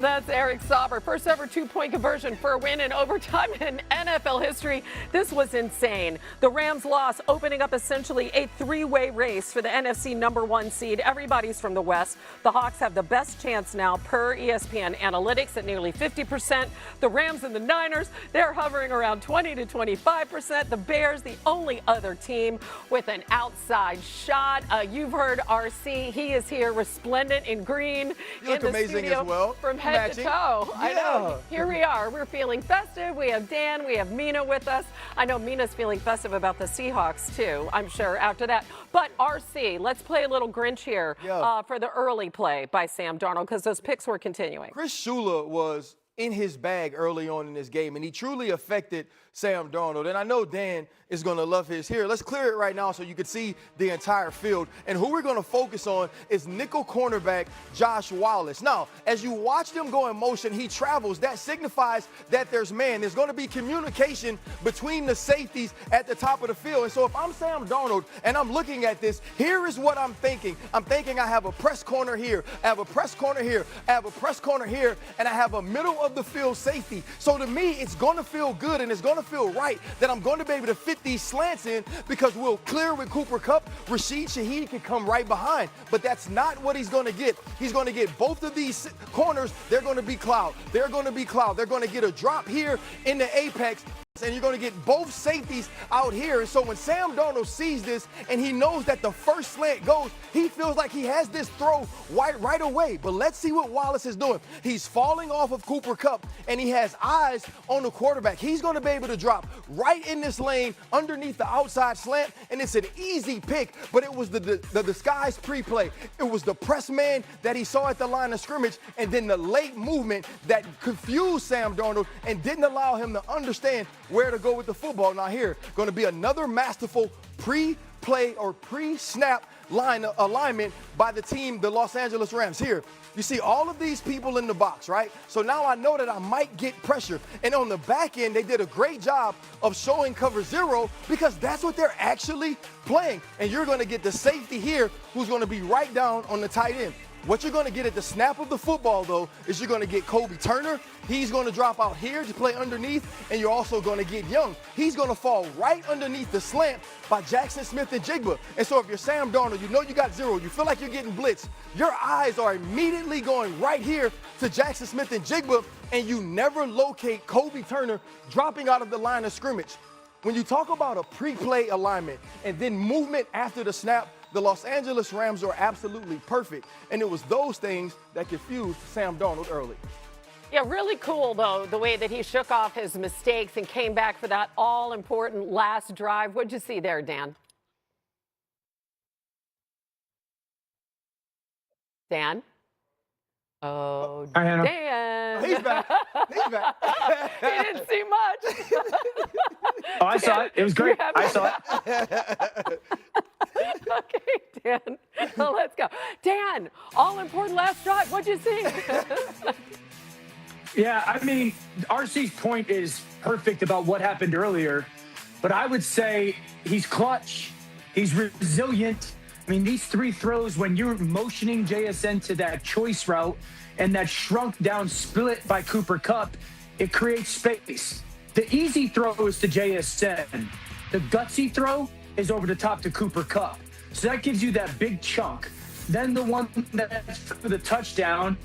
That's Eric Sauber. First ever two-point conversion for a win in overtime in NFL history. This was insane. The Rams loss opening up essentially a three-way race for the NFC #1 seed. Everybody's from the West. The Hawks have the best chance now per ESPN analytics at nearly 50%. The Rams and the Niners, they're hovering around 20 to 25%. The Bears, the only other team with an outside shot. You've heard RC. He is here resplendent in green. You look amazing as well. From head to toe. Yeah. I know. Here we are. We're feeling festive. We have Dan. We have Mina with us. I know Mina's feeling festive about the Seahawks, too, I'm sure, after that. But, RC, let's play a little Grinch here for the early play by Sam Darnold, because those picks were continuing. Chris Shula was in his bag early on in this game, and he truly affected Sam Darnold. And I know Dan is going to love his here. Let's clear it right now so you can see the entire field. And who we're going to focus on is nickel cornerback Josh Wallace. Now, as you watch them go in motion, he travels. That signifies that there's man. There's going to be communication between the safeties at the top of the field. And so if I'm Sam Darnold and I'm looking at this, here is what I'm thinking. I'm thinking I have a press corner here. I have a press corner here. I have a press corner here. And I have a middle of the field safety. So to me, it's going to feel good and it's going to feel right that I'm going to be able to fit these slants in because we'll clear with Cooper Kupp. Rashid Shaheed can come right behind, but that's not what he's going to get. He's going to get both of these corners. They're going to be cloud. They're going to be cloud. They're going to get a drop here in the apex, and you're going to get both safeties out here. And so when Sam Darnold sees this and he knows that the first slant goes, he feels like he has this throw right away. But let's see what Wallace is doing. He's falling off of Cooper Kupp, and he has eyes on the quarterback. He's going to be able to drop right in this lane underneath the outside slant, and it's an easy pick, but it was the disguise pre-play. It was the press man that he saw at the line of scrimmage, and then the late movement that confused Sam Darnold and didn't allow him to understand where to go with the football. Now here, going to be another masterful pre-play or pre-snap alignment by the team, the Los Angeles Rams. Here, you see all of these people in the box, right? So now I know that I might get pressure. And on the back end, they did a great job of showing cover zero because that's what they're actually playing. And you're going to get the safety here who's going to be right down on the tight end. What you're going to get at the snap of the football, though, is you're going to get Kobe Turner. He's going to drop out here to play underneath, and you're also going to get Young. He's going to fall right underneath the slant by Jackson Smith and Jigba. And so if you're Sam Darnold, you know you got zero. You feel like you're getting blitzed. Your eyes are immediately going right here to Jackson Smith and Jigba, and you never locate Kobe Turner dropping out of the line of scrimmage. When you talk about a pre-play alignment and then movement after the snap, the Los Angeles Rams are absolutely perfect. And it was those things that confused Sam Darnold early. Yeah, really cool, though, the way that he shook off his mistakes and came back for that all-important last drive. What'd you see there, Dan? Dan? Oh, Dan. He's back. He's back. He didn't see much. Oh, I saw it. It was great. I saw it. Okay, Dan. Well, let's go. Dan, all-important last drive. What'd you see? Yeah, I mean, RC's point is perfect about what happened earlier, but I would say he's clutch. He's resilient. I mean, these three throws, when you're motioning JSN to that choice route and that shrunk down split by Cooper Kupp, it creates space. The easy throw is to JSN. The gutsy throw is over the top to Cooper Kupp. So that gives you that big chunk. Then the one that's for the touchdown,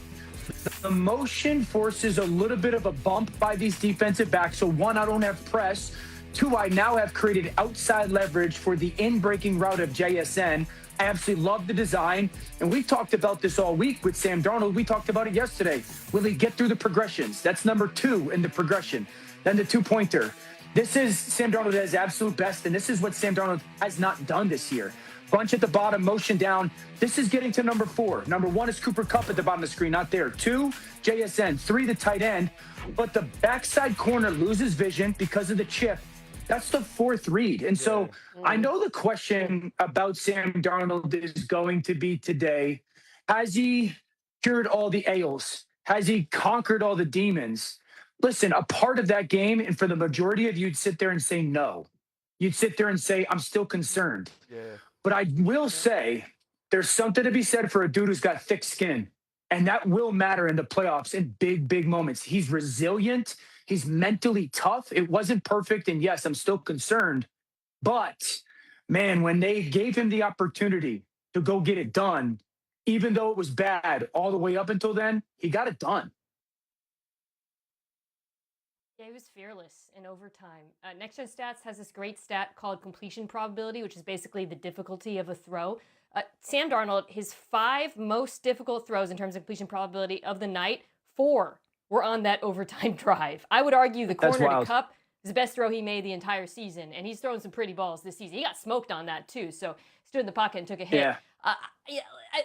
the motion forces a little bit of a bump by these defensive backs. So one, I don't have press. Two, I now have created outside leverage for the in-breaking route of JSN. I absolutely love the design. And we've talked about this all week with Sam Darnold. We talked about it yesterday. Will he get through the progressions? That's number 2 in the progression. Then the two-pointer. This is Sam Darnold at his absolute best, and this is what Sam Darnold has not done this year. Bunch at the bottom, motion down. This is getting to number 4. Number 1 is Cooper Kupp at the bottom of the screen, not there. 2, JSN. 3, the tight end. But the backside corner loses vision because of the chip. That's the 4th read. And so I know the question about Sam Darnold is going to be today, has he cured all the ails? Has he conquered all the demons? Listen, a part of that game, and for the majority of you, you'd sit there and say no. You'd sit there and say, I'm still concerned. Yeah. But I will say there's something to be said for a dude who's got thick skin And that will matter in the playoffs in big, big moments. He's resilient. He's mentally tough. It wasn't perfect. And yes, I'm still concerned. But, man, when they gave him the opportunity to go get it done, even though it was bad all the way up until then, he got it done. Yeah, he was fearless in overtime. Next Gen Stats has this great stat called completion probability, which is basically the difficulty of a throw. Sam Darnold, his 5 most difficult throws in terms of completion probability of the night, 4 were on that overtime drive. I would argue the corner to cup is the best throw he made the entire season, and he's thrown some pretty balls this season. He got smoked on that too, so stood in the pocket and took a hit. Yeah.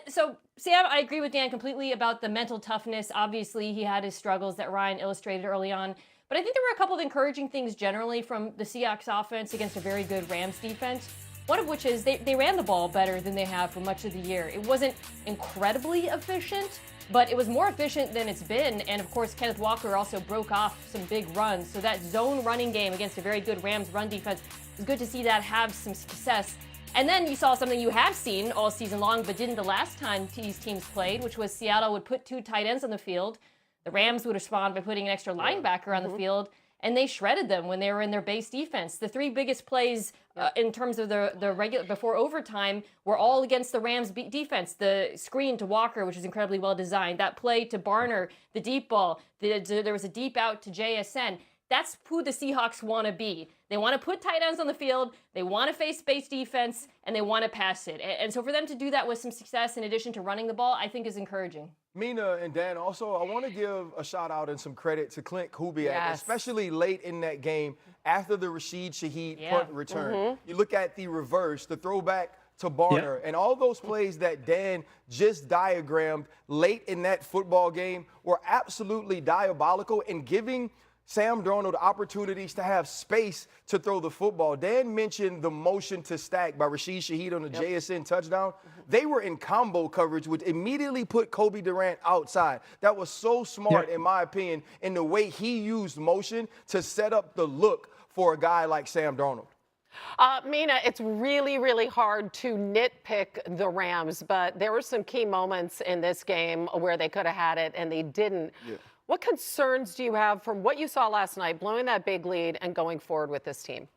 So, Sam, I agree with Dan completely about the mental toughness. Obviously, he had his struggles that Ryan illustrated early on. But I think there were a couple of encouraging things generally from the Seahawks offense against a very good Rams defense. One of which is they ran the ball better than they have for much of the year. It wasn't incredibly efficient, but it was more efficient than it's been. And, of course, Kenneth Walker also broke off some big runs. So that zone running game against a very good Rams run defense, it's good to see that have some success. And then you saw something you have seen all season long, but didn't the last time these teams played, which was Seattle would put 2 tight ends on the field. The Rams would respond by putting an extra linebacker on the field, and they shredded them when they were in their base defense. The 3 biggest plays in terms of the regular before overtime were all against the Rams defense. The screen to Walker, which is incredibly well designed. That play to Barner, the deep ball. There was a deep out to JSN. That's who the Seahawks want to be. They want to put tight ends on the field, they want to face base defense, and they want to pass it. And so for them to do that with some success in addition to running the ball, I think is encouraging. Mina and Dan, also, I want to give a shout out and some credit to Clint Kubiak, especially late in that game after the Rashid Shaheed punt return. You look at the reverse, the throwback to Barner, and all those plays that Dan just diagrammed late in that football game were absolutely diabolical in giving Sam Darnold opportunities to have space to throw the football. Dan mentioned the motion to stack by Rashid Shaheed on the JSN touchdown. They were in combo coverage, which immediately put Kobe Durant outside. That was so smart, in my opinion, in the way he used motion to set up the look for a guy like Sam Darnold. Mina, it's really, really hard to nitpick the Rams, but there were some key moments in this game where they could have had it and they didn't. What concerns do you have from what you saw last night, blowing that big lead and going forward with this team?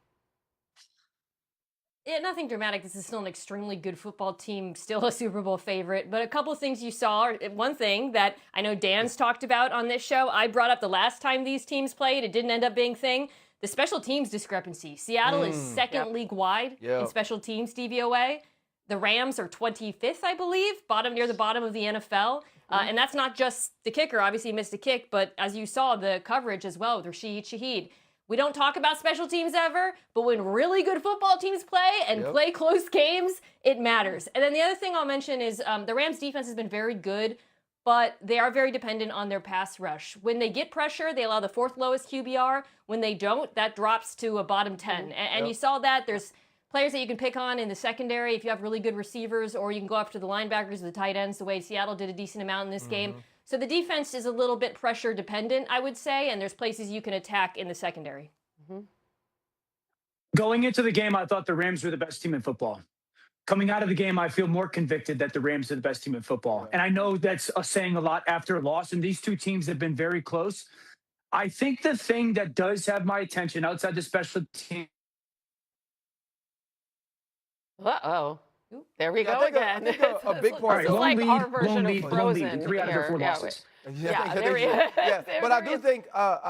Yeah, nothing dramatic. This is still an extremely good football team, still a Super Bowl favorite. But a couple of things you saw. One thing that I know Dan's talked about on this show, I brought up the last time these teams played. It didn't end up being a thing. The special teams discrepancy. Seattle is second league-wide in special teams DVOA. The Rams are 25th, I believe, near the bottom of the NFL. And that's not just the kicker. Obviously, he missed a kick. But as you saw, the coverage as well with Rashid Shaheed. We don't talk about special teams ever, but when really good football teams play and play close games, it matters. And then the other thing I'll mention is the Rams defense has been very good, but they are very dependent on their pass rush. When they get pressure, they allow the 4th lowest QBR. When they don't, that drops to a bottom 10. And you saw that. There's players that you can pick on in the secondary if you have really good receivers, or you can go after the linebackers or the tight ends, the way Seattle did a decent amount in this game. So the defense is a little bit pressure dependent, I would say, and there's places you can attack in the secondary. Going into the game, I thought the Rams were the best team in football. Coming out of the game, I feel more convicted that the Rams are the best team in football. And I know that's saying a lot after a loss, and these two teams have been very close. I think the thing that does have my attention outside the special team. Uh-oh. There we go again. I think a big part of like our version of Frozen. 3 out of their 4 losses. But I do think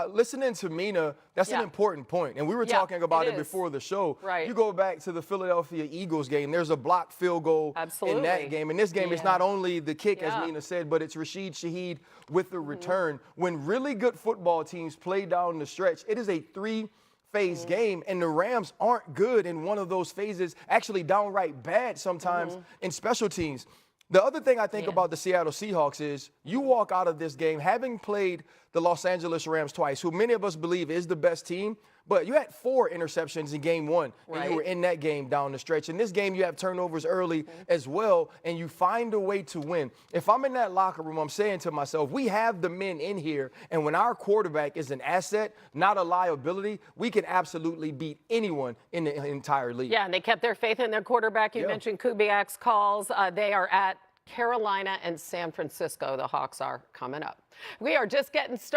listening to Mina, that's an important point. And we were talking about it before the show. Right. You go back to the Philadelphia Eagles game, there's a blocked field goal in that game. In this game, it's not only the kick, as Mina said, but it's Rashid Shaheed with the return. When really good football teams play down the stretch, it is a 3-phase game, and the Rams aren't good in one of those phases, actually downright bad sometimes in special teams. The other thing I think about the Seattle Seahawks is you walk out of this game having played the Los Angeles Rams twice, who many of us believe is the best team, but you had 4 interceptions in game 1, and you were in that game down the stretch. In this game, you have turnovers early as well, and you find a way to win. If I'm in that locker room, I'm saying to myself, we have the men in here, and when our quarterback is an asset, not a liability, we can absolutely beat anyone in the entire league. Yeah, and they kept their faith in their quarterback. You mentioned Kubiak's calls. They are at Carolina and San Francisco, the Hawks are coming up. We are just getting started.